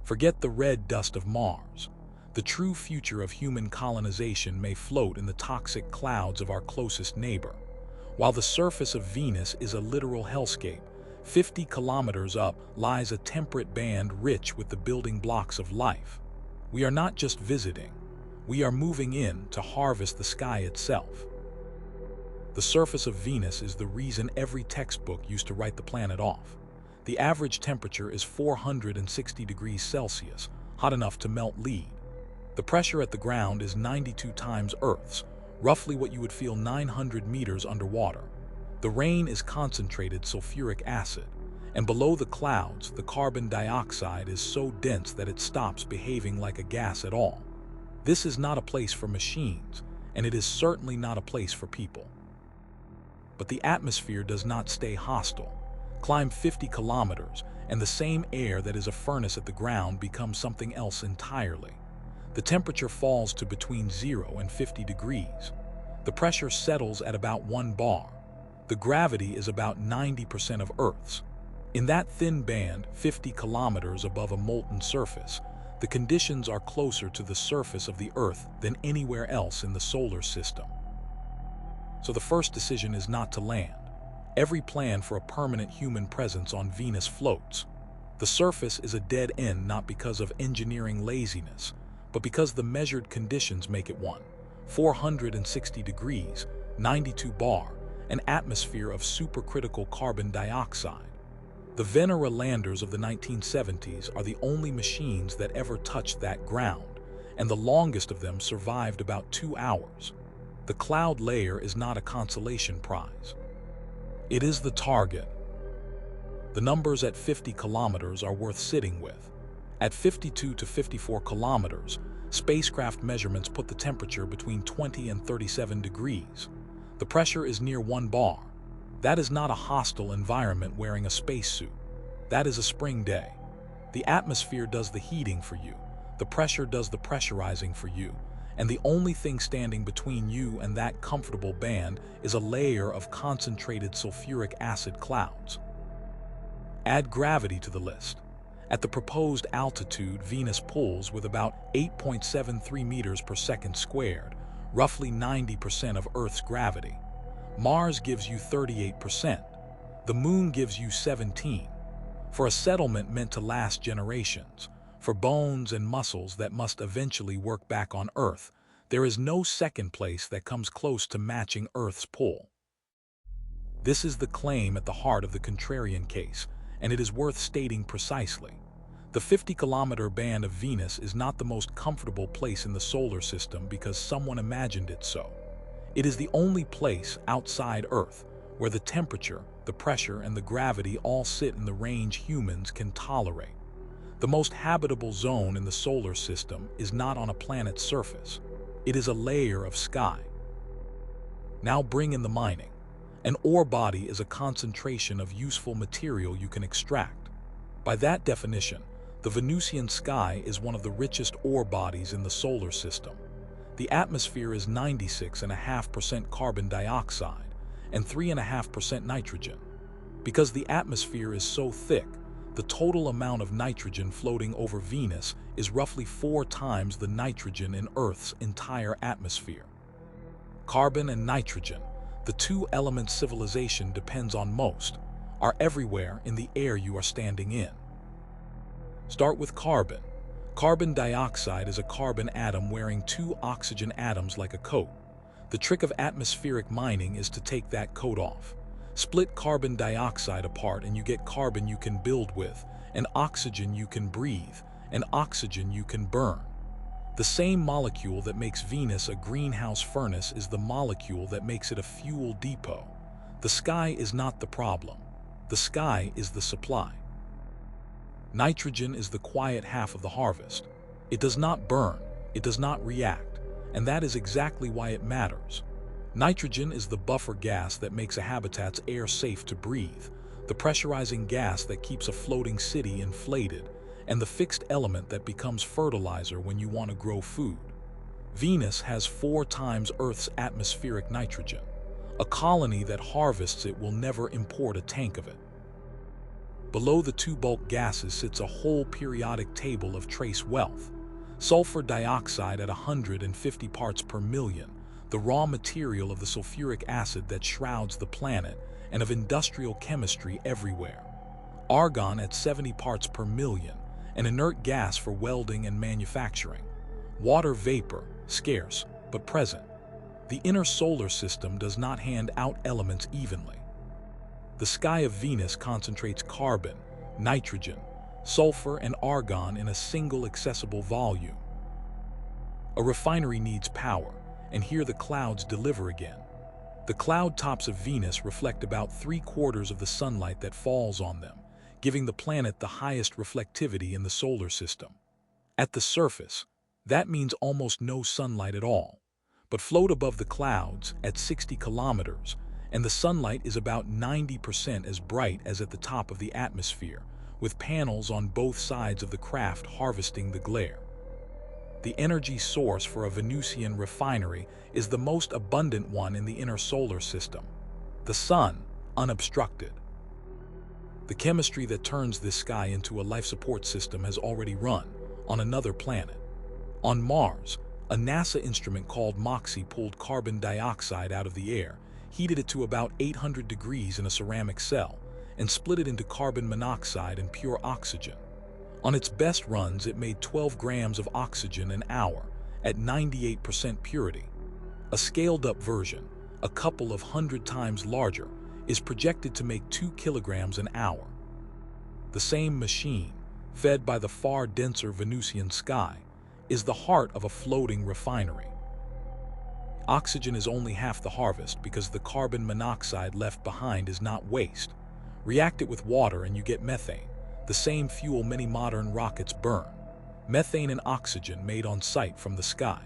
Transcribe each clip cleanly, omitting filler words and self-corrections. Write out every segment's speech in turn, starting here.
Forget the red dust of Mars. The true future of human colonization may float in the toxic clouds of our closest neighbor. While the surface of Venus is a literal hellscape, 50 kilometers up lies a temperate band rich with the building blocks of life. We are not just visiting, we are moving in to harvest the sky itself. The surface of Venus is the reason every textbook used to write the planet off. The average temperature is 460 degrees Celsius, hot enough to melt lead. The pressure at the ground is 92 times Earth's, roughly what you would feel 900 meters underwater. The rain is concentrated sulfuric acid, and below the clouds, the carbon dioxide is so dense that it stops behaving like a gas at all. This is not a place for machines, and it is certainly not a place for people. But the atmosphere does not stay hostile. Climb 50 kilometers, and the same air that is a furnace at the ground becomes something else entirely. The temperature falls to between 0 and 50 degrees. The pressure settles at about 1 bar. The gravity is about 90% of Earth's. In that thin band, 50 kilometers above a molten surface, the conditions are closer to the surface of the Earth than anywhere else in the solar system. So the first decision is not to land. Every plan for a permanent human presence on Venus floats. The surface is a dead end not because of engineering laziness, but because the measured conditions make it one. 460 degrees, 92 bar, an atmosphere of supercritical carbon dioxide. The Venera landers of the 1970s are the only machines that ever touched that ground, and the longest of them survived about 2 hours. The cloud layer is not a consolation prize. It is the target. The numbers at 50 kilometers are worth sitting with. At 52 to 54 kilometers, spacecraft measurements put the temperature between 20 and 37 degrees. The pressure is near 1 bar. That is not a hostile environment wearing a spacesuit. That is a spring day. The atmosphere does the heating for you. The pressure does the pressurizing for you. And the only thing standing between you and that comfortable band is a layer of concentrated sulfuric acid clouds. Add gravity to the list. At the proposed altitude, Venus pulls with about 8.73 meters per second squared, roughly 90% of Earth's gravity. Mars gives you 38%. The Moon gives you 17%. For a settlement meant to last generations, for bones and muscles that must eventually work back on Earth, there is no second place that comes close to matching Earth's pull. This is the claim at the heart of the Contrarian case, and it is worth stating precisely. The 50-kilometer band of Venus is not the most comfortable place in the solar system because someone imagined it so. It is the only place outside Earth where the temperature, the pressure, and the gravity all sit in the range humans can tolerate. The most habitable zone in the solar system is not on a planet's surface. It is a layer of sky. Now bring in the mining. An ore body is a concentration of useful material you can extract. By that definition, the Venusian sky is one of the richest ore bodies in the solar system. The atmosphere is 96.5% carbon dioxide and 3.5% nitrogen. Because the atmosphere is so thick, the total amount of nitrogen floating over Venus is roughly 4 times the nitrogen in Earth's entire atmosphere. Carbon and nitrogen, the two elements civilization depends on most, are everywhere in the air you are standing in. Start with carbon. Carbon dioxide is a carbon atom wearing 2 oxygen atoms like a coat. The trick of atmospheric mining is to take that coat off. Split carbon dioxide apart and you get carbon you can build with, and oxygen you can breathe, and oxygen you can burn. The same molecule that makes Venus a greenhouse furnace is the molecule that makes it a fuel depot. The sky is not the problem. The sky is the supply. Nitrogen is the quiet half of the harvest. It does not burn, it does not react, and that is exactly why it matters. Nitrogen is the buffer gas that makes a habitat's air safe to breathe, the pressurizing gas that keeps a floating city inflated, and the fixed element that becomes fertilizer when you want to grow food. Venus has 4 times Earth's atmospheric nitrogen. A colony that harvests it will never import a tank of it. Below the two bulk gases sits a whole periodic table of trace wealth. Sulfur dioxide at 150 parts per million, the raw material of the sulfuric acid that shrouds the planet, and of industrial chemistry everywhere. Argon at 70 parts per million, an inert gas for welding and manufacturing. Water vapor, scarce, but present. The inner solar system does not hand out elements evenly. The sky of Venus concentrates carbon, nitrogen, sulfur, and argon in a single accessible volume. A refinery needs power, and here the clouds deliver again. The cloud tops of Venus reflect about 3/4 of the sunlight that falls on them, giving the planet the highest reflectivity in the solar system. At the surface, that means almost no sunlight at all, but float above the clouds at 60 kilometers, and the sunlight is about 90% as bright as at the top of the atmosphere, with panels on both sides of the craft harvesting the glare. The energy source for a Venusian refinery is the most abundant one in the inner solar system, the sun, unobstructed. The chemistry that turns this sky into a life support system has already run on another planet. On Mars, a NASA instrument called MOXIE pulled carbon dioxide out of the air, heated it to about 800 degrees in a ceramic cell, and split it into carbon monoxide and pure oxygen. On its best runs, it made 12 grams of oxygen an hour at 98% purity. A scaled-up version, a couple of 100 times larger, is projected to make 2 kilograms an hour. The same machine, fed by the far denser Venusian sky, is the heart of a floating refinery. Oxygen is only half the harvest because the carbon monoxide left behind is not waste. React it with water and you get methane, the same fuel many modern rockets burn. Methane and oxygen made on site from the sky.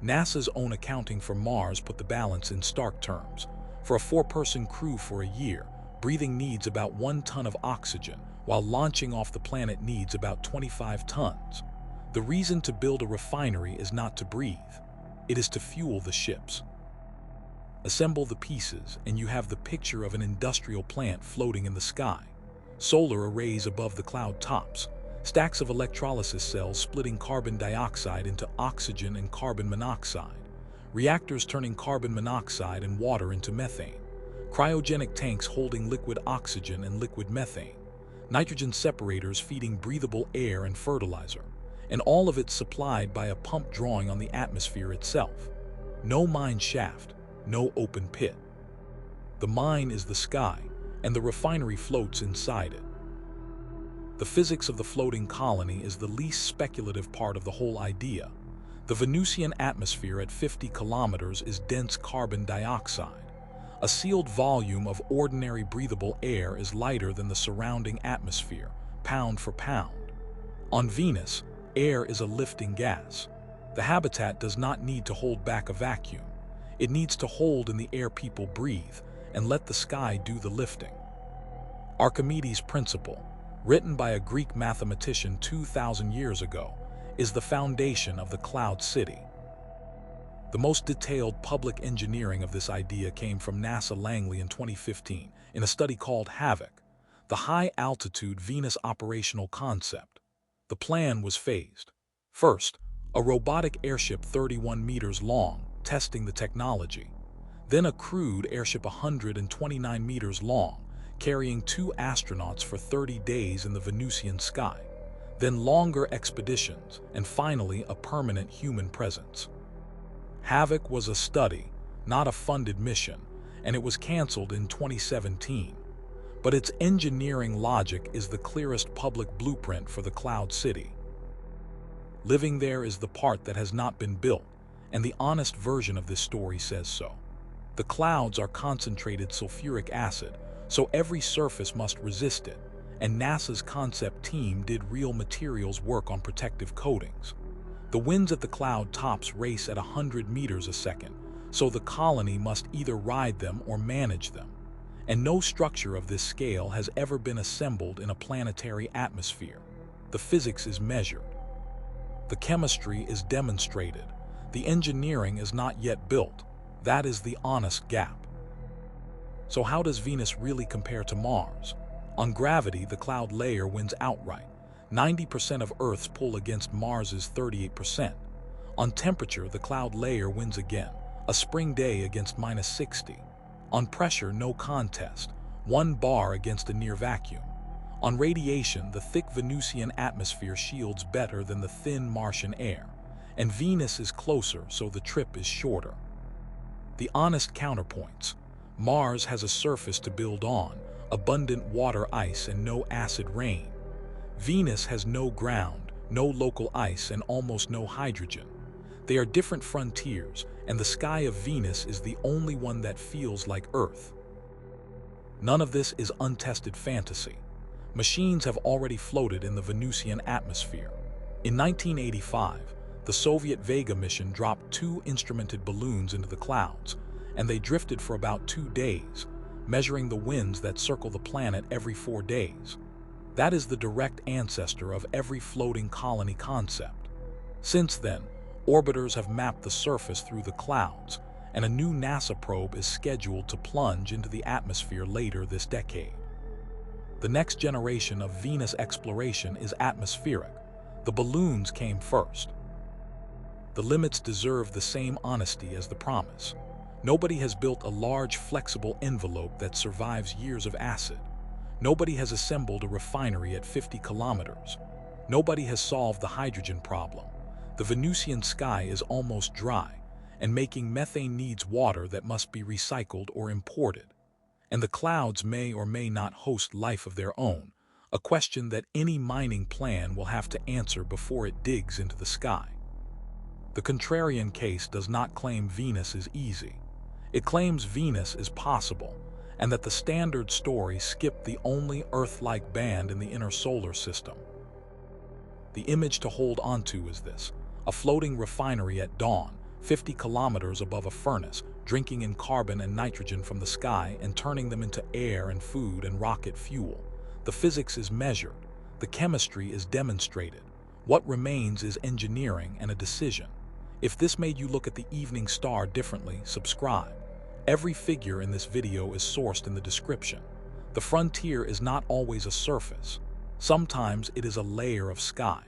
NASA's own accounting for Mars put the balance in stark terms. For a 4-person crew for a year, breathing needs about 1 ton of oxygen, while launching off the planet needs about 25 tons. The reason to build a refinery is not to breathe. It is to fuel the ships. Assemble the pieces and you have the picture of an industrial plant floating in the sky. Solar arrays above the cloud tops, stacks of electrolysis cells splitting carbon dioxide into oxygen and carbon monoxide, reactors turning carbon monoxide and water into methane, cryogenic tanks holding liquid oxygen and liquid methane, nitrogen separators feeding breathable air and fertilizer, and all of it supplied by a pump drawing on the atmosphere itself. No mine shaft, no open pit. The mine is the sky, and the refinery floats inside it. The physics of the floating colony is the least speculative part of the whole idea. The Venusian atmosphere at 50 kilometers is dense carbon dioxide. A sealed volume of ordinary breathable air is lighter than the surrounding atmosphere, pound for pound. On Venus, air is a lifting gas. The habitat does not need to hold back a vacuum. It needs to hold in the air people breathe and let the sky do the lifting. Archimedes' principle, written by a Greek mathematician 2,000 years ago, is the foundation of the cloud city. The most detailed public engineering of this idea came from NASA Langley in 2015 in a study called HAVOC, the High-Altitude Venus Operational Concept. The plan was phased. First, a robotic airship 31 meters long, testing the technology. Then a crewed airship 129 meters long, carrying 2 astronauts for 30 days in the Venusian sky. Then longer expeditions, and finally a permanent human presence. HAVOC was a study, not a funded mission, and it was canceled in 2017. But its engineering logic is the clearest public blueprint for the cloud city. Living there is the part that has not been built, and the honest version of this story says so. The clouds are concentrated sulfuric acid, so every surface must resist it, and NASA's concept team did real materials work on protective coatings. The winds at the cloud tops race at 100 meters a second, so the colony must either ride them or manage them. And no structure of this scale has ever been assembled in a planetary atmosphere. The physics is measured. The chemistry is demonstrated. The engineering is not yet built. That is the honest gap. So how does Venus really compare to Mars? On gravity, the cloud layer wins outright. 90% of Earth's pull against Mars's 38%. On temperature, the cloud layer wins again, a spring day against -60. On pressure, no contest, 1 bar against a near vacuum. On radiation, the thick Venusian atmosphere shields better than the thin Martian air, and Venus is closer, so the trip is shorter. The honest counterpoints: Mars has a surface to build on, abundant water ice and no acid rain. Venus has no ground, no local ice, and almost no hydrogen. They are different frontiers, and the sky of Venus is the only one that feels like Earth. None of this is untested fantasy. Machines have already floated in the Venusian atmosphere. In 1985, the Soviet Vega mission dropped 2 instrumented balloons into the clouds, and they drifted for about 2 days, measuring the winds that circle the planet every 4 days. That is the direct ancestor of every floating colony concept. Since then, orbiters have mapped the surface through the clouds, and a new NASA probe is scheduled to plunge into the atmosphere later this decade. The next generation of Venus exploration is atmospheric. The balloons came first. The limits deserve the same honesty as the promise. Nobody has built a large, flexible envelope that survives years of acid. Nobody has assembled a refinery at 50 kilometers. Nobody has solved the hydrogen problem. The Venusian sky is almost dry, and making methane needs water that must be recycled or imported. And the clouds may or may not host life of their own, a question that any mining plan will have to answer before it digs into the sky. The contrarian case does not claim Venus is easy. It claims Venus is possible, and that the standard story skipped the only Earth-like band in the inner solar system. The image to hold onto is this: a floating refinery at dawn, 50 kilometers above a furnace, drinking in carbon and nitrogen from the sky and turning them into air and food and rocket fuel. The physics is measured. The chemistry is demonstrated. What remains is engineering and a decision. If this made you look at the evening star differently, subscribe. Every figure in this video is sourced in the description. The frontier is not always a surface. Sometimes it is a layer of sky.